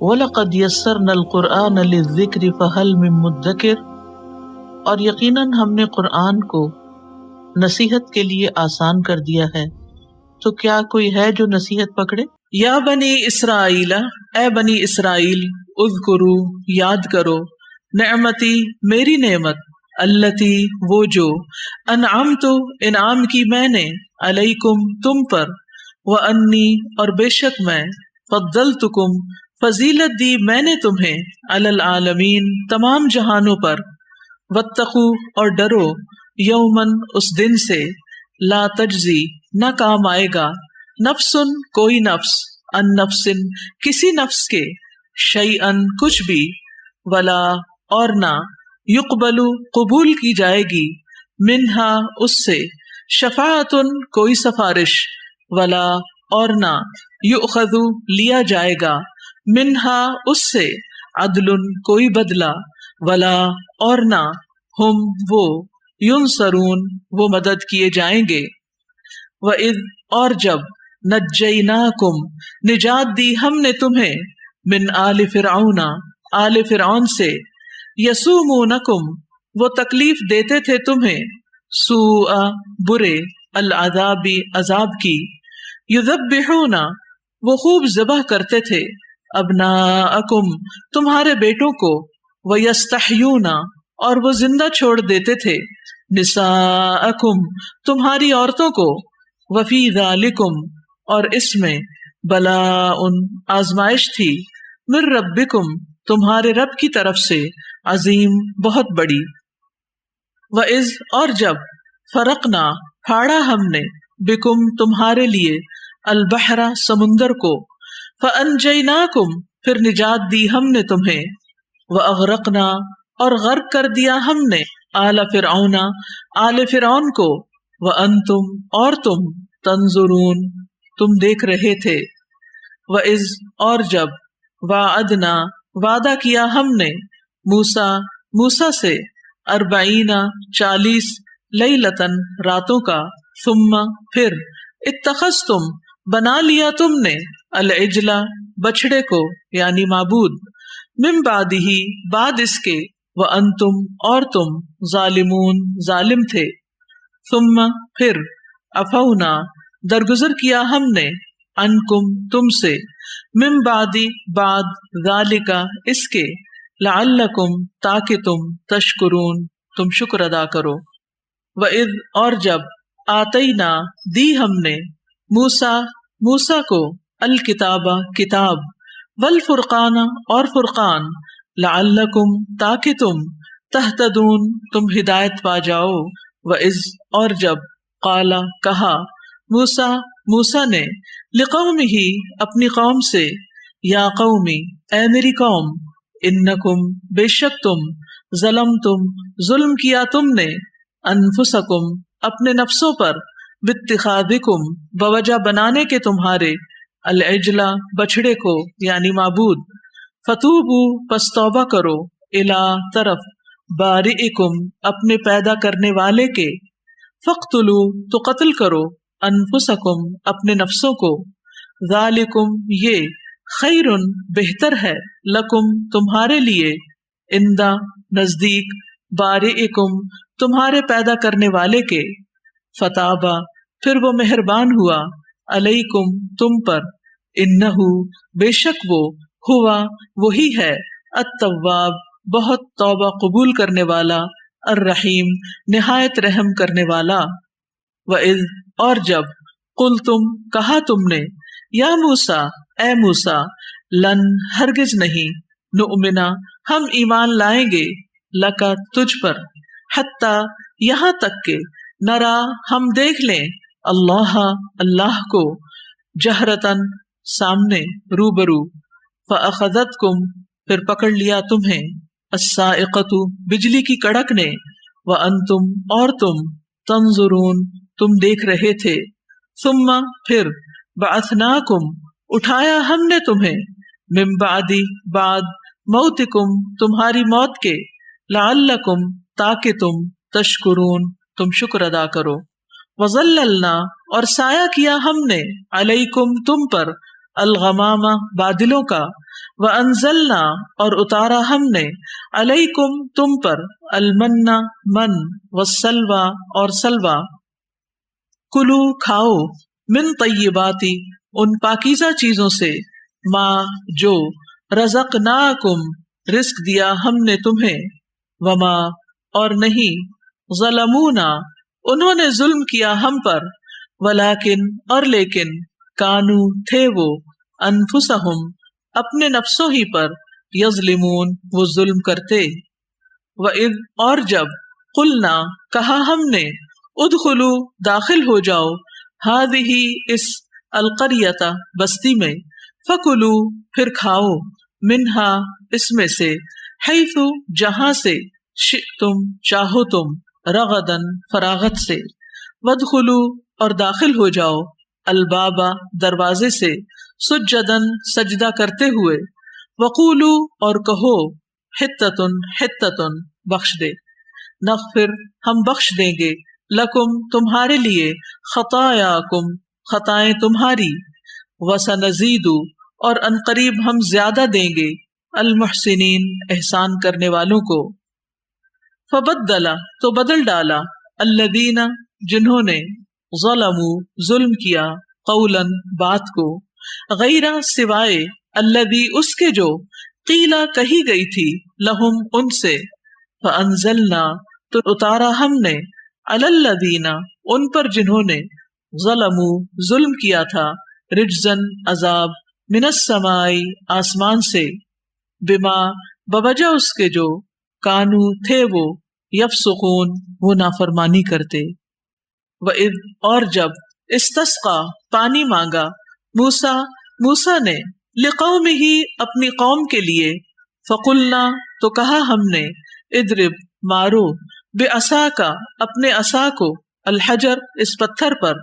وَلَقَدْ يَسَّرْنَا الْقُرْآنَ لِلذِّكْرِ فَهَلْ مِن مُدَّكِرٍ، اور یقیناً ہم نے قرآن کو نصیحت کے لیے آسان کر دیا ہے، تو کیا کوئی ہے جو نصیحت پکڑے؟ یا بنی اسرائیل، اے بنی اسرائیل، اذکروا، یاد کرو، نعمتی، میری نعمت، التی، وہ جو، انعمت، انعام کی میں نے، علیکم، تم پر، وانی، اور بے شک میں، فضلتکم، فضیلت دی میں نے تمہیں، علی العالمین، تمام جہانوں پر، واتقوا، اور ڈرو، یومن، اس دن سے، لا تجزی، نہ کام آئے گا، نفسن، کوئی نفس، ان نفسن، کسی نفس کے، شیئن، کچھ بھی، ولا، اور نہ، یقبلو، قبول کی جائے گی، منہا، اس سے، شفاعتن، کوئی سفارش، ولا، اور نہ، یؤخذ، لیا جائے گا، منہا، اس سے، عدل، کوئی بدلہ، ولا، اور نہ، ہم، وہ، ینصرون، وہ مدد کیے جائیں گے۔ وَإِذْ، اور جب، نجیناکم، نجات دی ہم نے تمہیں، من آل فرعون، آل فرعون سے، یسومونکم، وہ تکلیف دیتے تھے تمہیں، سوء، برے، العذاب، عذاب کی، یذبحون، وہ خوب ذبح کرتے تھے، ابناءکم، تمہارے بیٹوں کو، ویستحیون، اور وہ زندہ چھوڑ دیتے تھے، نساءکم، تمہاری عورتوں کو، وفی ذالکم، اور اس میں، بلاء، آزمائش تھی، من ربکم، تمہارے رب کی طرف سے، عظیم، بہت بڑی۔ وَإِذْ، اور جب، فرقنا، پھاڑا ہم نے، بکم، تمہارے لیے، البحر، سمندر کو، فَأَنْجَيْنَاكُمْ، پھر نجات دی ہم نے تمہیں، وَأَغْرَقْنَا، اور غرق کر دیا ہم نے، آل فرعون، آل فرعون کو، وَأَنْتُمْ، اور تم، تنظرون، تم دیکھ رہے تھے۔ وَإِذْ، اور جب، وَعَدْنَا، وعدہ کیا ہم نے، موسیٰ، موسیٰ سے، 40، 40، لیلتاً، راتوں کا، ثم، پھر، اتخذتم، بنا لیا تم نے، العجل، بچڑے کو، یعنی معبود، من بعدہ، بعد اس کے، وانتم، اور تم، ظالمون، ظالم تھے، ثم، پھر، عفونا، درگزر کیا ہم نے، عنکم، تم سے، من بعد، بعد، ذالک، اس کے، لعلکم، تاکہ تم، تشکرون، تم شکر ادا کرو۔ وَإِذْ، اور جب، آتینا، دی ہم نے، موسیٰ، موسیٰ کو، الکتاب، کتاب، والفرقان، اور فرقان، لعلکم، تاکہ تم، تہتدون، تم ہدایت پا جاؤ۔ وَإِذْ، اور جب، قال، کہا، موسیٰ، موسیٰ نے، لقومہ، اپنی قوم سے، یا قومی، اے میری قوم، انکم، بے شک تم، ظلمتم، ظلم کیا تم نے، انفسکم، اپنے نفسوں پر، باتخاذکم، بوجہ بنانے کے تمہارے، العجل، بچڑے کو، یعنی معبود، فتوبو، پس توبہ کرو، الی، طرف، بارئکم، اپنے پیدا کرنے والے کے، فاقتلوا، تو قتل کرو، انفسکم، اپنے نفسوں کو، ذالکم، یہ، خیرن، بہتر ہے، لکم، تمہارے لیے، عند، نزدیک، بارئکم، تمہارے پیدا کرنے والے کے، فتابا، پھر وہ مہربان ہوا، علیکم، تم پر، انہو، بے شک وہ، ہوا، وہی ہے، التواب، بہت توبہ قبول کرنے والا، الرحیم، نہایت رحم کرنے والا۔ وَإِذْ، اور جب، قلتم، کہا تم نے، یا موسیٰ، اے موسیٰ، لن، ہرگز نہیں، نؤمنا، ہم ایمان لائیں گے، لکا، تجھ پر، حتی، یہاں تک کہ، نرا، ہم دیکھ لیں، اللہ، اللہ کو، جہرتاً، سامنے، روبرو، فأخذتکم، پھر پکڑ لیا تمہیں، الصاعقۃ، بجلی کی کڑک نے، وانتم، اور تم، تنظرون، تم دیکھ رہے تھے، ثم، پھر، بعثناکم، اٹھایا ہم نے تمہیں، من بعد، بعد، موتکم، تمہاری موت کے، لعلکم، تاکہ تم، تشکرون، تم شکر ادا کرو۔ وظللنا، اور سایہ کیا ہم نے، علیکم، تم پر، الغمامہ بادلوں کا، وانزلنا اور اتارا ہم نے، علیکم تم پر، المنا من، والسلوى اور سلوى، کلو کھاؤ، من طیباتی ان پاکیزہ چیزوں سے، ما جو، رزقناکم رزق دیا ہم نے تمہیں، وما اور نہیں، ظلمونا انہوں نے ظلم کیا ہم پر، ولیکن اور لیکن، کانو تھے وہ، انفسہم اپنے نفسوں ہی پر، یظلمون وہ ظلم کرتے، وَإِذْ اور جب، قلنا کہا ہم نے، ادخلو داخل ہو جاؤ، ہذہ اس، القریۃ بستی میں، فکلو پھر کھاؤ، منہا اس میں سے، حیث جہاں سے، شئتم چاہو تم، رغدن فراغت سے، وادخلو اور داخل ہو جاؤ، البابا دروازے سے، سجدن سجدہ کرتے ہوئے، وقولو اور کہو، حتتن حتتن بخش دے، نغفر ہم بخش دیں گے، لکم تمہارے لیے، خطایاکم خطائیں تمہاری، وسنزید اور عنقریب ہم زیادہ دیں گے، المحسنین احسان کرنے والوں کو۔ فبدل تو بدل ڈالا، الذین جنہوں نے، ظلموا ظلم کیا، قولا بات کو، غیر سوائے، الذی اس کے جو، قیلا کہی گئی تھی، لہم ان سے، فانزلنا تو اتارا ہم نے، علی الذین ان پر جنہوں نے، ظلموا ظلم کیا تھا، رجزن عذاب، من السماء آسمان سے، بما بوجہ اس کے جو، کانو تھے وہ، یفسقون وہ نافرمانی کرتے۔ وَإِذْ اور جب، استسقا پانی مانگا، موسیٰ نے، لقومہ اپنی قوم کے لیے، فقلنا تو کہا ہم نے، اضرب مارو، بعصاک اپنے عصا کو، الحجر اس پتھر پر،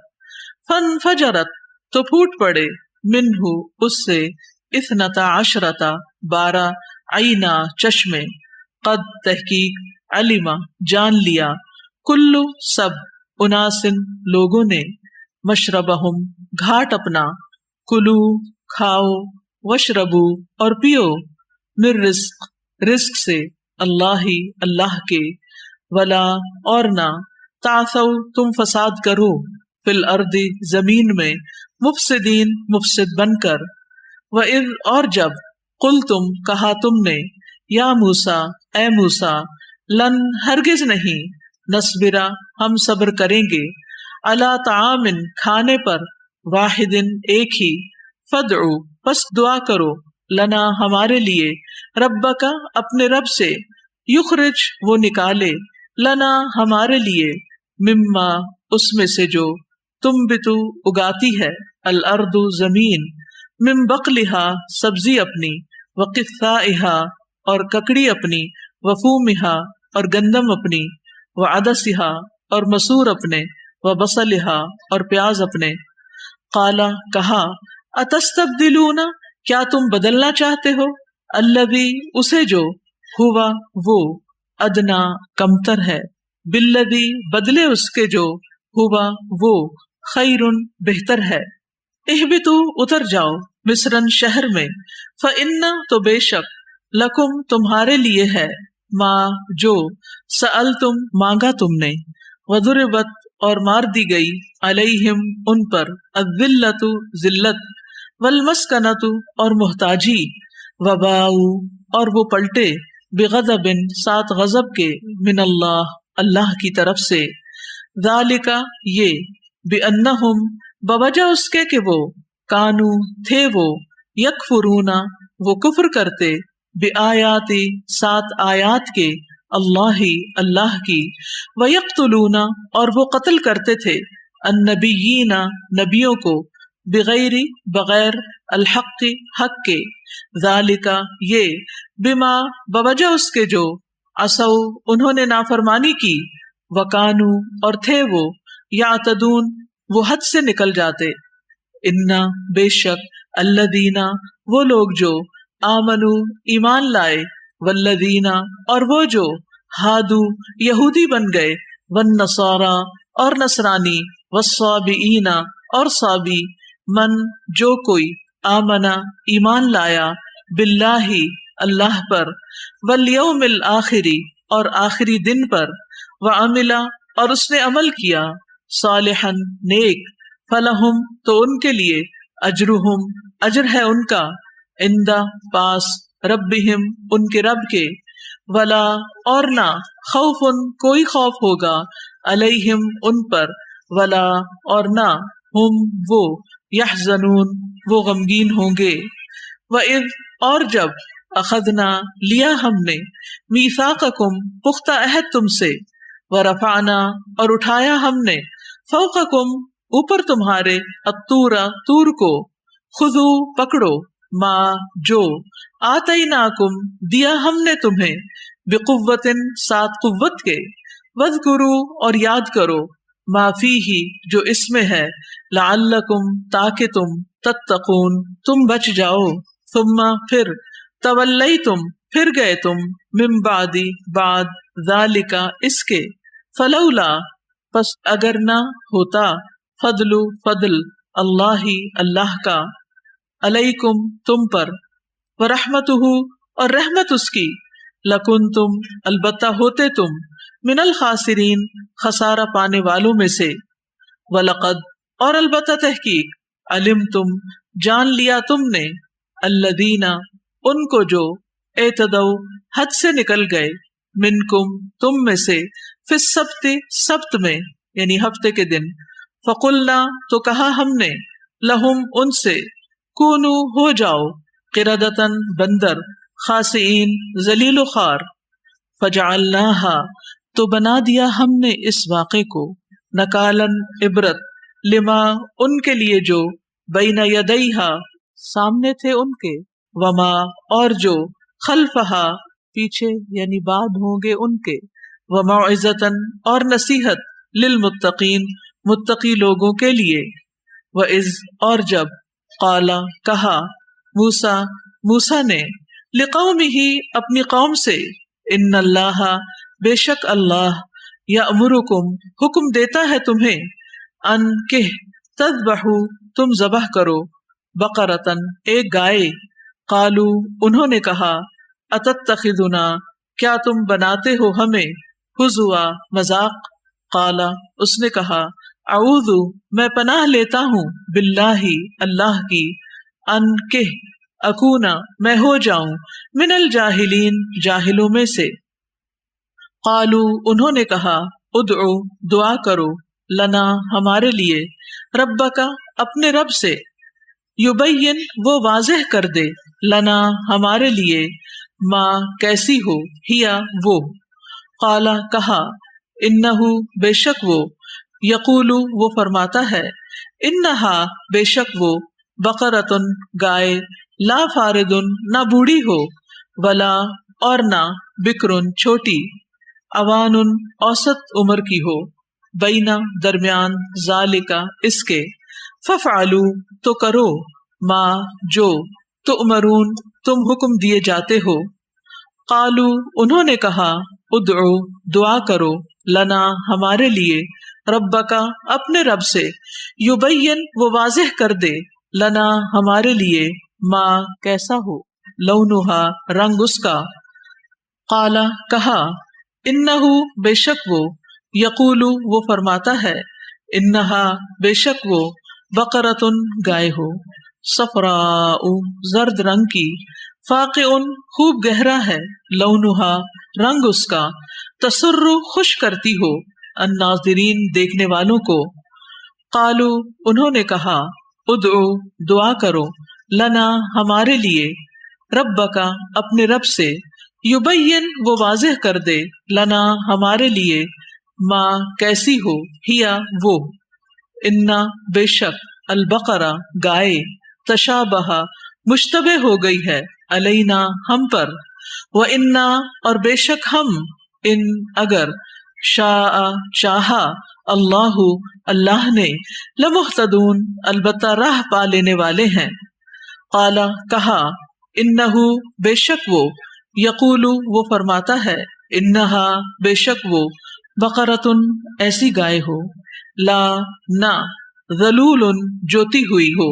فانفجرت تو پھوٹ پڑے، منہ اس سے، اثنتا عشرتا 12 عینا چشمے، قد تحقیق، علما جان لیا، کلو سب، اناسن لوگوں نے، مشربہم گھاٹ اپنا، کلو کھاؤ، وشربو اور پیو، من رزق رزق سے، اللہ اللہ کے، ولا اور نہ، تعثوا تم فساد کرو، فی الارض زمین میں، مفسدین مفسد بن کر، وَإِذْ اور جب، قلتم کہا تم نے، یا موسیٰ اے موسیٰ، لن ہرگز نہیں، نصبرا ہم صبر کریں گے، علی طعام کھانے پر، واحد ایک ہی، فادعو پس دعا کرو، لنا ہمارے لیے، ربک اپنے رب سے، یخرج وہ نکالے، لنا ہمارے لیے، مما اس میں سے جو، تنبتو اگاتی ہے، الارض زمین، من بقلہا سبزی اپنی، وقثائہا اور ککڑی اپنی، وفومہا اور گندم اپنی، وعدسہا اور مسور اپنے، وبصلہا اور پیاز اپنے، قالا کہا، اتستبدلون کیا تم بدلنا چاہتے ہو، الذی اسے جو، ہوا وہ، ادنا کمتر ہے، بالذی بدلے اس کے جو، ہوا وہ، خیر بہتر ہے، اہبتو اتر جاؤ، مصرن شہر میں، فإن تو بے شک، لکم تمہارے لیے ہے، ما جو، سألتم مانگا تم نے، وضربت اور مار دی گئی، علیہم ان پر، الذلۃ ذلت، والمسکنۃ اور محتاجی، وباؤ اور وہ پلٹے، بغضب ساتھ غضب کے، من اللہ اللہ کی طرف سے، ذالک یہ، بأنہم بوجہ اس کے کہ وہ، کانو تھے وہ، یکفرون وہ کفر کرتے، بآیات سات آیات کے، اللہ اللہ کی، ویقتلون اور وہ قتل کرتے تھے، النبیین نبیوں کو، بغیر بغیر، الحق حق کے، ذالک یہ، بما بوجہ اس کے جو، عصوا انہوں نے نافرمانی کی، وکانو اور تھے وہ، یعتدون وہ حد سے نکل جاتے، انا بے شک، الذین وہ لوگ جو، آمنو ایمان لائے، والذین اور وہ جو، ہادو یہودی بن گئے، والنصارى اور نصرانی، والصابئین اور صابی، من جو کوئی، آمنا ایمان لایا، باللہ اللہ پر، والیوم الآخری اور آخری دن پر، وعملا اور اس نے عمل کیا، صالحا نیک، فلہم تو ان کے لیے، اجرہم اجر ہے ان کا، عند پاس، ربہم ان کے رب کے، ولا اور نہ، خوف کوئی خوف ہوگا، علیہم ان پر، ولا اور نہ، ہم وہ، یحزنون وہ غمگین ہوں گے۔ وَإِذْ اور جب، اخذنا لیا ہم نے، میثاقکم پختہ عہد تم سے، ورفعنا اور اٹھایا ہم نے، فوقکم اوپر تمہارے، الطور طور کو، خذو پکڑو، ما جو، آتیناکم دیا ہم نے تمہیں، بقوت ساتھ قوت کے، واذکروا اور یاد کرو، ما فیہ جو اس میں ہے، لعلکم تاکہ تم، تتقون تم بچ جاؤ، ثم پھر، تولیتم پھر گئے تم، من بعد بعد، ذالک اس کے، فلولا پس اگر نہ ہوتا، فضل فضل، اللہ اللہ کا، علیکم تم پر، ورحمتہ اور رحمت اس کی، لکنتم البتہ ہوتے تم، من الخاسرین خسارہ پانے والوں میں سے، وَلَقَدْ اور البتہ تحقیق، علمتم جان لیا تم نے، الذین ان کو جو، اعتدوا حد سے نکل گئے، منکم تم میں سے، فی السبت سبت میں یعنی ہفتے کے دن، فقلنا تو کہا ہم نے، لہم ان سے، کونو ہو جاؤ، قردۃً بندر، خاسئین ذلیل و خوار، فجعلناہا تو بنا دیا ہم نے اس واقعے کو، نکالن عبرت، لما ان کے لیے جو، بین یدیہا سامنے تھے ان کے، وما اور جو، خلفہا پیچھے یعنی بعد ہوں گے ان کے، وموعظۃً اور نصیحت، للمتقین متقی لوگوں کے لیے، وَإِذْ اور جب، قالا کہا، موسیٰ نے، لقومہ اپنی قوم سے، ان اللہ بے شک اللہ، یأمرکم حکم دیتا ہے تمہیں، ان کہ تذبحوا تم ذبح کرو، بقرۃً ایک گائے، قالو انہوں نے کہا، اتتخذنا کیا تم بناتے ہو ہمیں، ہزوا مذاق، قالا اس نے کہا، اعوذ میں پناہ لیتا ہوں، باللہ اللہ کی، ان کہ اکونا میں ہو جاؤں، من الجاہلین جاہلوں میں سے، قالو انہوں نے کہا، ادعو دعا کرو، لنا ہمارے لیے، ربکا اپنے رب سے، یبین وہ واضح کر دے، لنا ہمارے لیے، ما کیسی ہو، ہیا وہ، قالا کہا، انہو بے شک وہ، یقولو وہ فرماتا ہے، انہا بے شک وہ، بقرۃ گائے، لا فارض نہ بوڑھی ہو، ولا اور نہ، بکر چھوٹی، اوان اوسط عمر کی ہو، بینا درمیان، ذالکا اس کے، ففعلوا تو کرو، ما جو، تؤمرون تم حکم دیے جاتے ہو، قالو انہوں نے کہا، ادعو دعا کرو، لنا ہمارے لیے، ربکا اپنے رب سے، یبین وہ واضح کر دے، لنا ہمارے لیے، ما کیسا ہو، لونہا رنگ اس کا، قالا کہا، انہو بے شک وہ، یقولو وہ فرماتا ہے، انہا بے شک وہ، بقرۃ گائے ہو، صفراء زرد رنگ کی، فاقع خوب گہرا ہے، لونہا رنگ اس کا، تسر خوش کرتی ہو، الناظرین دیکھنے والوں کو، قالو انہوں نے کہا، ادعو دعا کرو، لنا ہمارے لیے، ربکا اپنے رب سے، یبین وہ واضح کر دے، لنا ہمارے لیے، ما کیسی ہو، ہیا وہ، انا بے شک، البقرہ گائے، تشابہ مشتبہ ہو گئی ہے، علینا ہم پر، وَإِنَّا اور بے شک ہم، ان اگر، شاء چاہا، اللہ اللہ نے، لمہتدون البتہ راہ پا لینے والے ہیں، قالا کہا، انہو بے شک وہ، یقولو وہ فرماتا ہے، انہا بے شک وہ، بقرۃ ایسی گائے ہو، لا نہ، ذلول جوتی ہوئی ہو،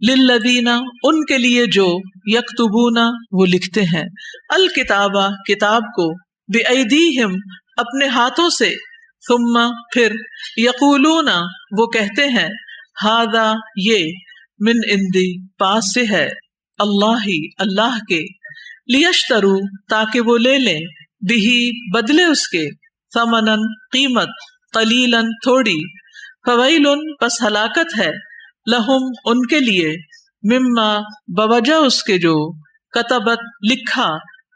للذین ان کے لیے جو یکتبون وہ لکھتے ہیں الکتابہ کتاب کو بأیدیہم اپنے ہاتھوں سے ثم پھر یقولون وہ کہتے ہیں ھذا یہ من عندی پاس سے ہے اللہ اللہ کے لیشترو تاکہ وہ لے لیں بہی بدلے اس کے ثمنن قیمت قلیلاً تھوڑی فویل پس ہلاکت ہے لہم ان کے لیے مما بوجہ اس کے جو کتبت لکھا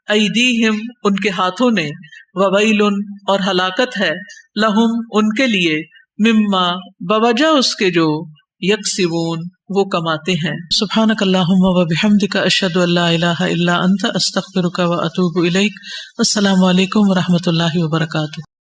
ایدیہم ان کے ہاتھوں نے وویل اور ہلاکت ہے لہم ان کے لیے مما بوجہ اس کے جو یکسبون وہ کماتے ہیں۔ سبحانک اللہم و بحمدک اشہد ان لا الہ الا انت استغفرک و اتوب الیک۔ السلام علیکم و رحمۃ اللہ وبرکاتہ۔